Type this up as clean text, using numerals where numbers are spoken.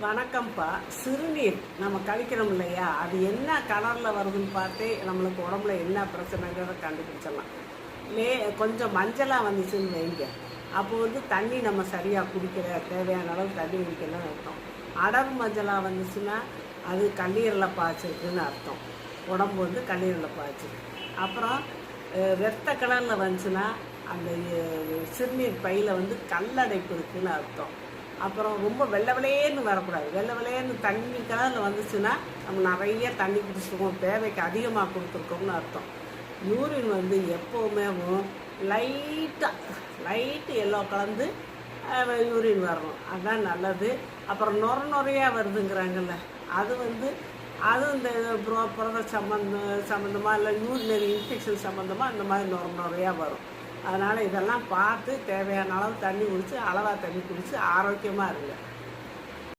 வணக்கம்ப்பா. சிறுநீர் நம்ம கழிக்கிறோம் இல்லையா, அது என்ன கலரில் வருதுன்னு பார்த்தே நம்மளுக்கு உடம்புல என்ன பிரச்சனைங்கிறத கண்டுபிடிச்சிடலாம். கொஞ்சம் மஞ்சளாக வந்துச்சுன்னு வைங்க, அப்போ தண்ணி நம்ம சரியாக குடிக்கிற தேவையான அளவு தண்ணி குடிக்கலன்னு அர்த்தம். அடர் மஞ்சளாக வந்துச்சுன்னா அது கல்லீரலை பாய்ச்சிருக்குன்னு அர்த்தம். உடம்பு கல்லீரலை பாய்ச்சிருக்கு. அப்புறம் வெத்த கலரில் வந்துச்சுன்னா அந்த சிறுநீர் பையில் கல்லடைப்பு இருக்குதுன்னு அர்த்தம். அப்புறம் ரொம்ப வெள்ளை வெளையேன்னு வரக்கூடாது. வெள்ளை வெளையேன்னு தண்ணி கலரில் வந்துச்சுன்னா நம்ம நிறைய தண்ணி குடிச்சிருக்கோம், தேவைக்கு அதிகமாக கொடுத்துருக்கோம்னு அர்த்தம். யூரின் எப்போவுமே லைட்டு எல்லோ கலந்து யூரின் வரணும், அதுதான் நல்லது. அப்புறம் நுரையாக வருதுங்கிறாங்கல்ல, அது அது இந்த புரத சம்மந்தமாக இல்லை யூரினரி இன்ஃபெக்ஷன் சம்மந்தமாக அந்த மாதிரி நுரையாக வரும். அதனால் இதெல்லாம் பார்த்து தேவையான அளவு தண்ணி குடித்து அளவாக தண்ணி குடித்து ஆரோக்கியமாக இருங்க.